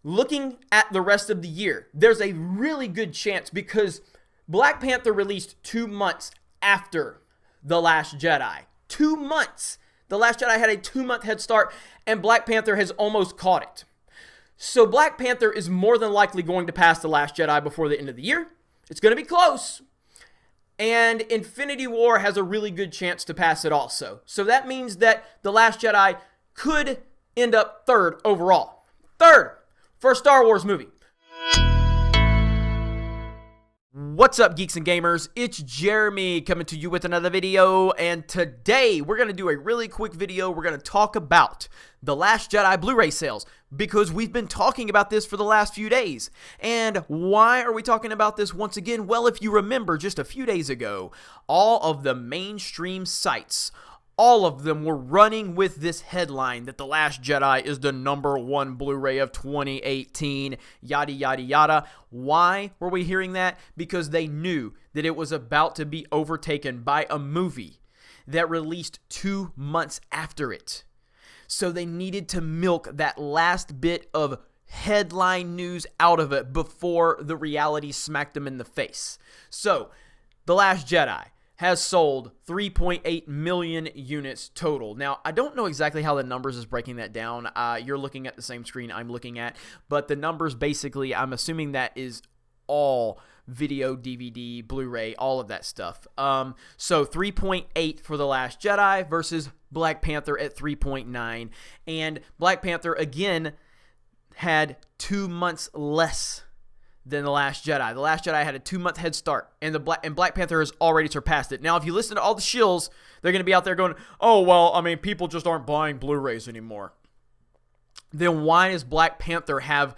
looking at the rest of the year, there's a really good chance because Black Panther released 2 months after The Last Jedi. 2 months. The Last Jedi had a 2-month head start, and Black Panther has almost caught it. So Black Panther is more than likely going to pass The Last Jedi before the end of the year. It's going to be close. And Infinity War has a really good chance to pass it also. So that means that The Last Jedi could end up third overall. Third for a Star Wars movie. What's up, geeks and gamers? It's Jeremy coming to you with another video, and today we're going to do a really quick video. We're going to talk about The Last Jedi Blu-ray sales because we've been talking about this for the last few days. And why are we talking about this once again? Well, if you remember just a few days ago, all of the mainstream sites, all of them were running with this headline that The Last Jedi is the #1 Blu-ray of 2018, yada, yada, yada. Why were we hearing that? Because they knew that it was about to be overtaken by a movie that released 2 months after it. So they needed to milk that last bit of headline news out of it before the reality smacked them in the face. So, The Last Jedi has sold 3.8 million units total. Now, I don't know exactly how the numbers is breaking that down. You're looking at the same screen I'm looking at, but the numbers basically, I'm assuming that is all video, DVD, Blu-ray, all of that stuff. So 3.8 for The Last Jedi versus Black Panther at 3.9. And Black Panther, again, had 2 months less than The Last Jedi. The Last Jedi had a 2-month head start, and Black Panther has already surpassed it. Now, if you listen to all the shills, they're going to be out there going, oh, well, I mean, people just aren't buying Blu-rays anymore. Then why does Black Panther have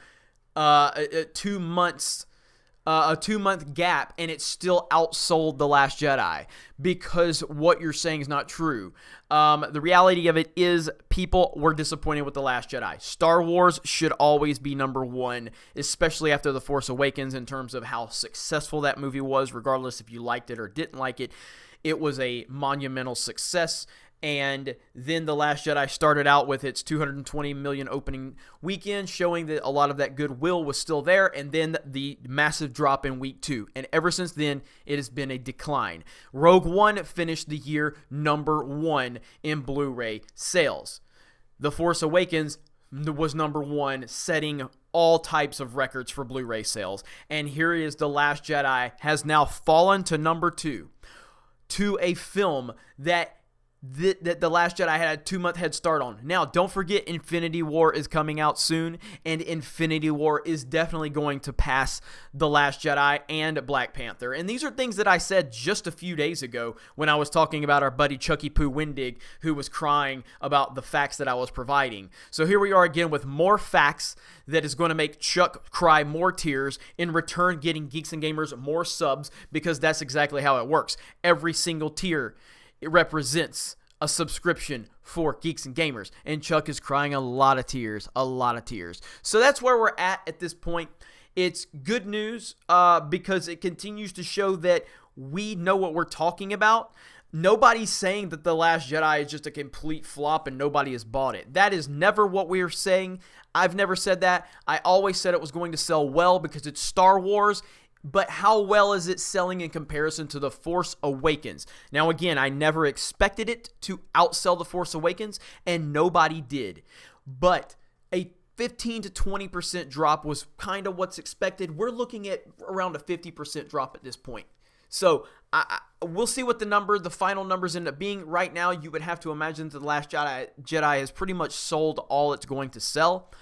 a 2 months a 2-month gap, and it still outsold The Last Jedi? Because what you're saying is not true. The reality of it is people were disappointed with The Last Jedi. Star Wars should always be #1, especially after The Force Awakens, in terms of how successful that movie was, regardless if you liked it or didn't like it. It was a monumental success. And then The Last Jedi started out with its 220 million opening weekend, showing that a lot of that goodwill was still there, and then the massive drop in week 2. And ever since then, it has been a decline. Rogue One finished the year #1 in Blu-ray sales. The Force Awakens was #1, setting all types of records for Blu-ray sales. And here is The Last Jedi has now fallen to #2, to a film that The Last Jedi had a 2-month head start on. Now, don't forget Infinity War is coming out soon, and Infinity War is definitely going to pass The Last Jedi and Black Panther. And these are things that I said just a few days ago when I was talking about our buddy Chucky Poo Windig, who was crying about the facts that I was providing. So here we are again with more facts that is going to make Chuck cry more tears, in return getting Geeks and Gamers more subs, because that's exactly how it works. Every single tier, it represents a subscription for Geeks and Gamers, and Chuck is crying a lot of tears, So that's where we're at this point. It's good news because it continues to show that we know what we're talking about. Nobody's saying that The Last Jedi is just a complete flop and nobody has bought it. That is never what we're saying. I've never said that. I always said it was going to sell well because it's Star Wars. But how well is it selling in comparison to The Force Awakens? Now, again, I never expected it to outsell The Force Awakens, and nobody did. But a 15 to 20% drop was kind of what's expected. We're looking at around a 50% drop at this point. So we'll see what the final numbers end up being. Right now, you would have to imagine that The Last Jedi has pretty much sold all it's going to sell.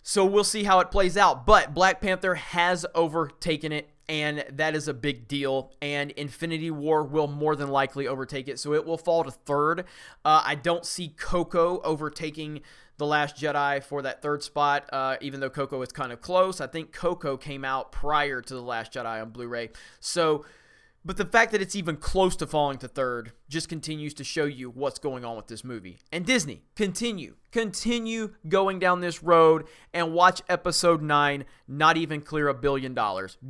So we'll see how it plays out. But Black Panther has overtaken it, and that is a big deal. And Infinity War will more than likely overtake it, so it will fall to third. I don't see Coco overtaking The Last Jedi for that third spot, even though Coco is kind of close. I think Coco came out prior to The Last Jedi on Blu-ray. But the fact that it's even close to falling to third just continues to show you what's going on with this movie. And Disney, continue continue going down this road and watch episode 9 not even clear $1 billion.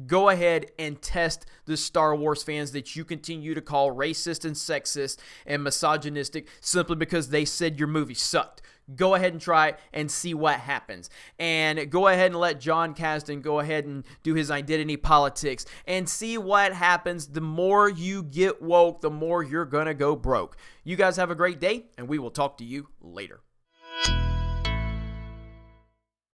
Go ahead and test the Star Wars fans that you continue to call racist and sexist and misogynistic simply because they said your movie sucked. Go ahead and try it and see what happens. And go ahead and let John Kasdan go ahead and do his identity politics and see what happens. The more you get woke, the more you're going to go broke. You guys have a great day, and we will talk to you later.